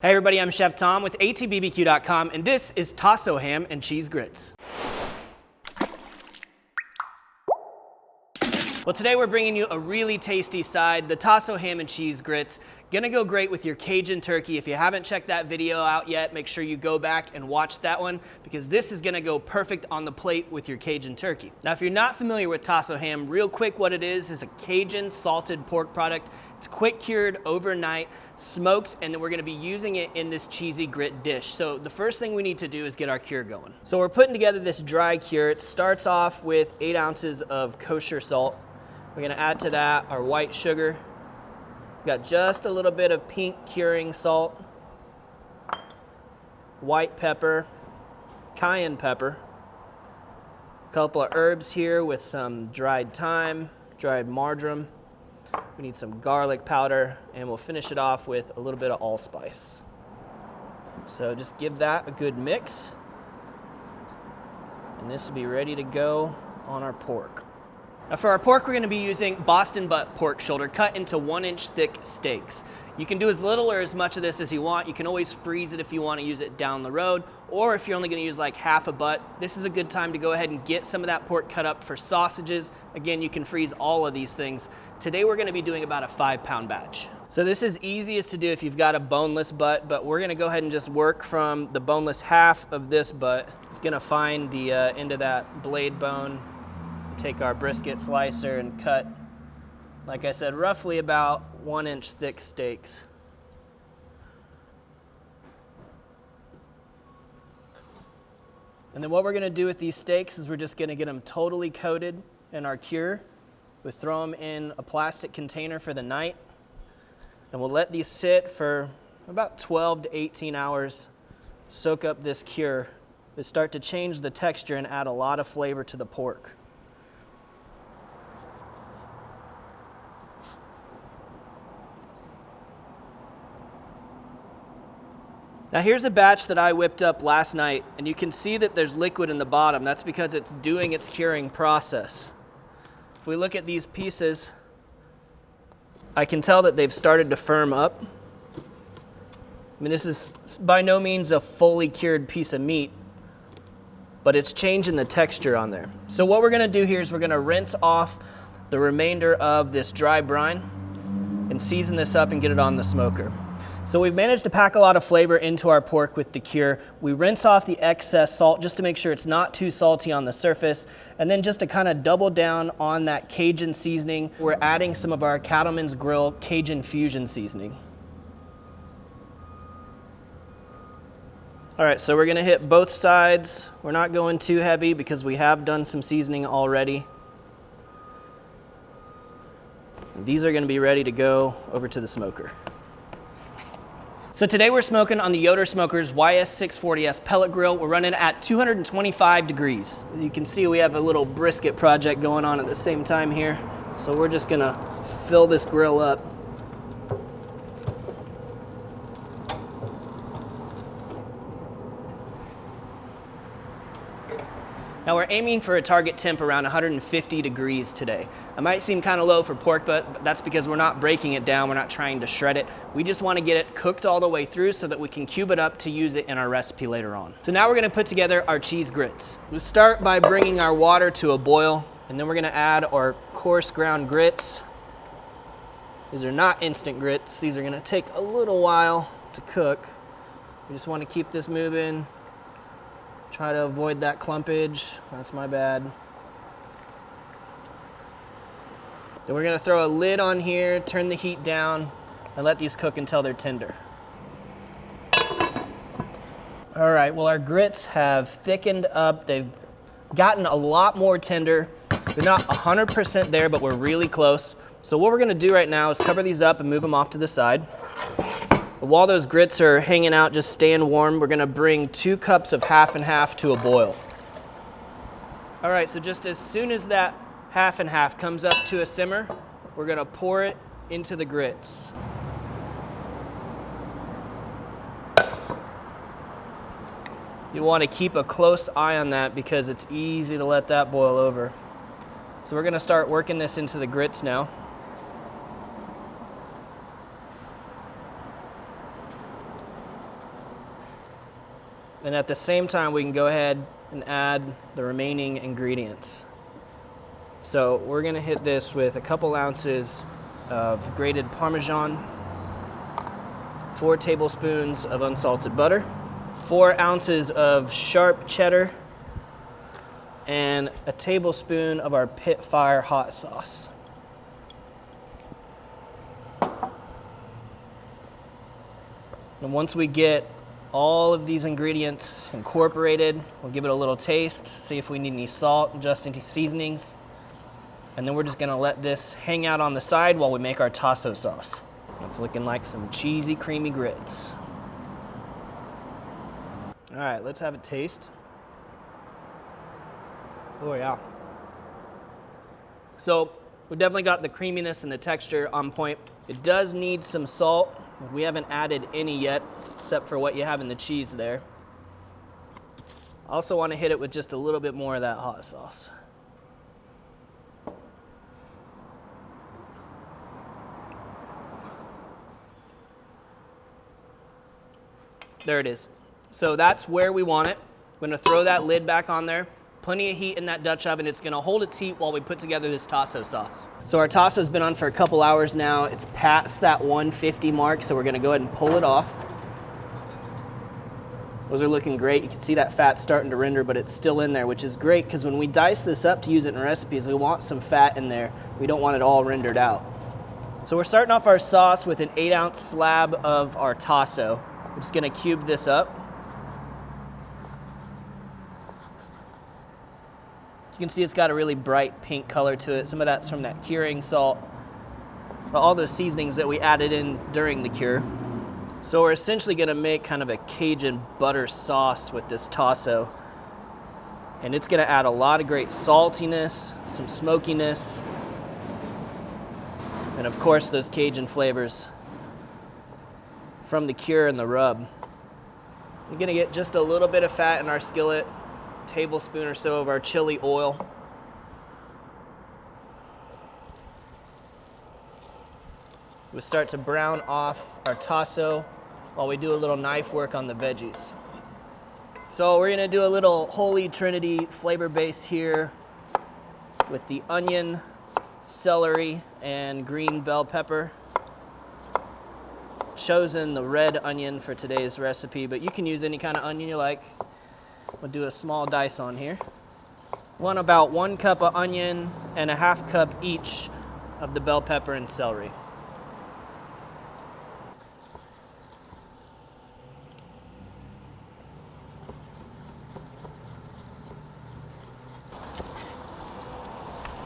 Hey everybody, I'm Chef Tom with allthingsbbq.com, and this is Tasso Ham and Cheese Grits. Well, today we're bringing you a really tasty side, the Tasso Ham and Cheese Grits. Gonna go great with your Cajun turkey. If you haven't checked that video out yet, make sure you go back and watch that one, because this is gonna go perfect on the plate with your Cajun turkey. Now, if you're not familiar with Tasso Ham, real quick, what it is a Cajun salted pork product. It's quick cured overnight, smoked, and then we're gonna be using it in this cheesy grit dish. So the first thing we need to do is get our cure going. So we're putting together this dry cure. It starts off with 8 ounces of kosher salt. We're gonna add to that our white sugar. We've got just a little bit of pink curing salt, white pepper, cayenne pepper, a couple of herbs here with some dried thyme, dried marjoram. We need some garlic powder, and we'll finish it off with a little bit of allspice. So just give that a good mix, and this will be ready to go on our pork. Now for our pork, we're gonna be using Boston butt pork shoulder cut into 1-inch thick steaks. You can do as little or as much of this as you want. You can always freeze it if you want to use it down the road, or if you're only gonna use like half a butt, this is a good time to go ahead and get some of that pork cut up for sausages. Again, you can freeze all of these things. Today we're gonna be doing about a 5-pound batch. So this is easiest to do if you've got a boneless butt, but we're gonna go ahead and just work from the boneless half of this butt. It's gonna find the end of that blade bone. Take our brisket slicer and cut, like I said, roughly about 1-inch thick steaks. And then what we're gonna do with these steaks is we're just gonna get them totally coated in our cure. We throw them in a plastic container for the night, and we'll let these sit for about 12 to 18 hours, soak up this cure. They start to change the texture and add a lot of flavor to the pork. Now here's a batch that I whipped up last night, and you can see that there's liquid in the bottom. That's because it's doing its curing process. If we look at these pieces, I can tell that they've started to firm up. I mean, this is by no means a fully cured piece of meat, but it's changing the texture on there. So what we're gonna do here is we're gonna rinse off the remainder of this dry brine and season this up and get it on the smoker. So we've managed to pack a lot of flavor into our pork with the cure. We rinse off the excess salt just to make sure it's not too salty on the surface. And then just to kind of double down on that Cajun seasoning, we're adding some of our Cattleman's Grill Cajun Fusion seasoning. All right, so we're gonna hit both sides. We're not going too heavy because we have done some seasoning already. And these are gonna be ready to go over to the smoker. So today we're smoking on the Yoder Smokers YS640S pellet grill. We're running at 225 degrees. As you can see, we have a little brisket project going on at the same time here. So we're just gonna fill this grill up. Now we're aiming for a target temp around 150 degrees today. It might seem kind of low for pork, but that's because we're not breaking it down. We're not trying to shred it. We just want to get it cooked all the way through so that we can cube it up to use it in our recipe later on. So now we're going to put together our cheese grits. We'll start by bringing our water to a boil, and then we're going to add our coarse ground grits. These are not instant grits. These are going to take a little while to cook. We just want to keep this moving. Try to avoid that clumpage. That's my bad. Then we're gonna throw a lid on here, turn the heat down, and let these cook until they're tender. All right, well, our grits have thickened up. They've gotten a lot more tender. They're not 100% there, but we're really close. So what we're gonna do right now is cover these up and move them off to the side. While those grits are hanging out, just staying warm, we're gonna bring 2 cups of half and half to a boil. All right, so just as soon as that half and half comes up to a simmer, we're gonna pour it into the grits. You wanna keep a close eye on that because it's easy to let that boil over. So we're gonna start working this into the grits now. And at the same time, we can go ahead and add the remaining ingredients. So we're gonna hit this with a couple ounces of grated Parmesan, 4 tablespoons of unsalted butter, 4 ounces of sharp cheddar, and a tablespoon of our pit fire hot sauce. And once we get all of these ingredients incorporated, we'll give it a little taste, see if we need any salt, adjust any seasonings, and then we're just gonna let this hang out on the side while we make our Tasso sauce. It's looking like some cheesy, creamy grits. All right, let's have a taste. Oh yeah. So we definitely got the creaminess and the texture on point. It does need some salt. We haven't added any yet, except for what you have in the cheese there. I also want to hit it with just a little bit more of that hot sauce. There it is. So that's where we want it. I'm gonna throw that lid back on there. Plenty of heat in that Dutch oven. It's gonna hold its heat while we put together this Tasso sauce. So our Tasso's been on for a couple hours now. It's past that 150 mark, so we're gonna go ahead and pull it off. Those are looking great. You can see that fat starting to render, but it's still in there, which is great because when we dice this up to use it in recipes, we want some fat in there. We don't want it all rendered out. So we're starting off our sauce with an 8-ounce slab of our Tasso. We're just gonna cube this up. You can see it's got a really bright pink color to it. Some of that's from that curing salt, but all those seasonings that we added in during the cure. So we're essentially gonna make kind of a Cajun butter sauce with this Tasso. And it's gonna add a lot of great saltiness, some smokiness, and of course those Cajun flavors from the cure and the rub. We're gonna get just a little bit of fat in our skillet, tablespoon or so of our chili oil. We start to brown off our Tasso while we do a little knife work on the veggies. So we're gonna do a little Holy Trinity flavor base here with the onion, celery, and green bell pepper. Chosen the red onion for today's recipe, but you can use any kind of onion you like. We'll do a small dice on here. Want about 1 cup of onion and a 1/2 cup each of the bell pepper and celery.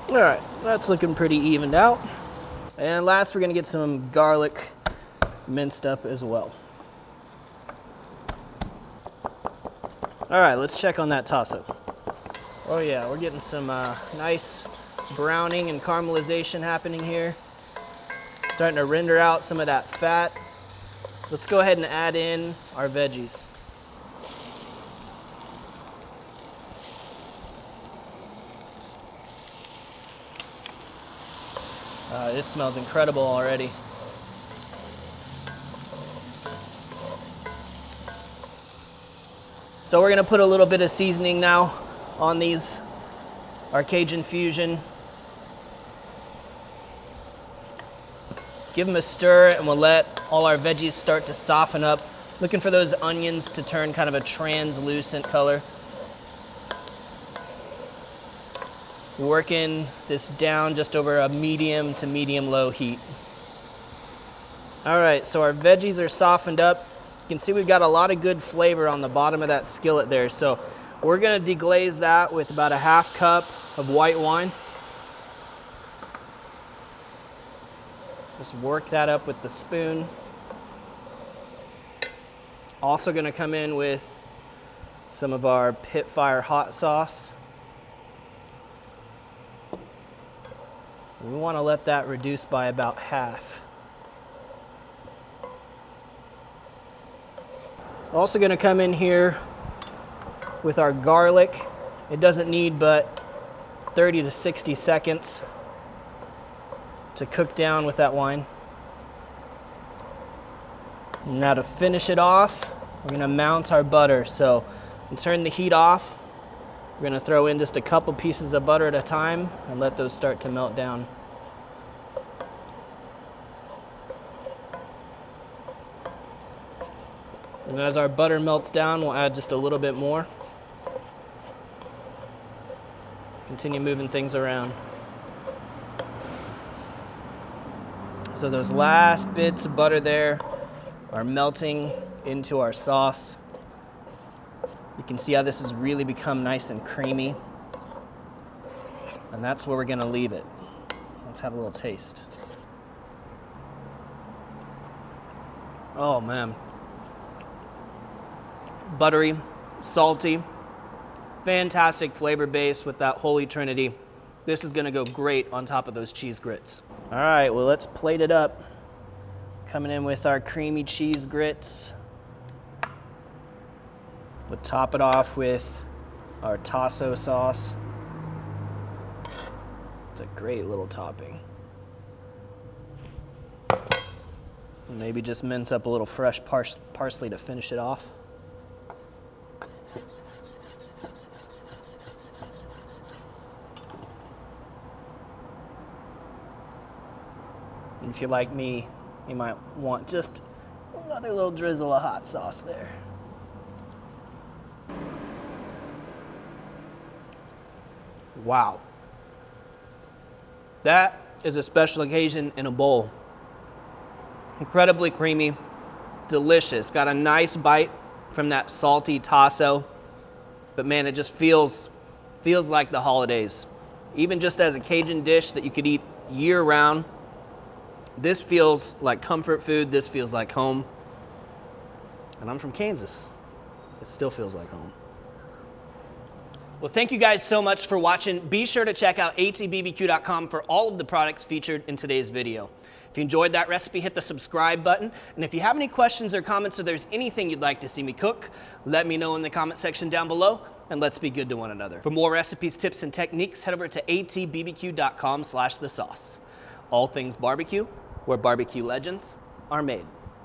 All right, that's looking pretty evened out. And last, we're gonna get some garlic minced up as well. All right, let's check on that Tasso. Oh yeah, we're getting some nice browning and caramelization happening here. Starting to render out some of that fat. Let's go ahead and add in our veggies. This smells incredible already. So we're gonna put a little bit of seasoning now on these, our Cajun fusion. Give them a stir and we'll let all our veggies start to soften up. Looking for those onions to turn kind of a translucent color. Working this down just over a medium to medium low heat. All right, so our veggies are softened up. You can see we've got a lot of good flavor on the bottom of that skillet there. So we're gonna deglaze that with about a 1/2 cup of white wine. Just work that up with the spoon. Also gonna come in with some of our pit fire hot sauce. We wanna let that reduce by about half. Also gonna come in here with our garlic. It doesn't need but 30 to 60 seconds to cook down with that wine. Now to finish it off, we're gonna mount our butter. So and turn the heat off. We're gonna throw in just a couple pieces of butter at a time and let those start to melt down. And as our butter melts down, we'll add just a little bit more. Continue moving things around. So those last bits of butter there are melting into our sauce. You can see how this has really become nice and creamy. And that's where we're gonna leave it. Let's have a little taste. Oh man. Buttery, salty, fantastic flavor base with that holy trinity. This is gonna go great on top of those cheese grits. All right, well, let's plate it up. Coming in with our creamy cheese grits. We'll top it off with our Tasso sauce. It's a great little topping. And maybe just mince up a little fresh parsley to finish it off. And if you're like me, you might want just another little drizzle of hot sauce there. Wow. That is a special occasion in a bowl. Incredibly creamy, delicious. Got a nice bite from that salty Tasso. But man, it just feels like the holidays. Even just as a Cajun dish that you could eat year round, this feels like comfort food. This feels like home. And I'm from Kansas. It still feels like home. Well, thank you guys so much for watching. Be sure to check out allthingsbbq.com for all of the products featured in today's video. If you enjoyed that recipe, hit the subscribe button. And if you have any questions or comments or there's anything you'd like to see me cook, let me know in the comment section down below, and let's be good to one another. For more recipes, tips, and techniques, head over to allthingsbbq.com/thesauce. All Things Barbecue, where barbecue legends are made.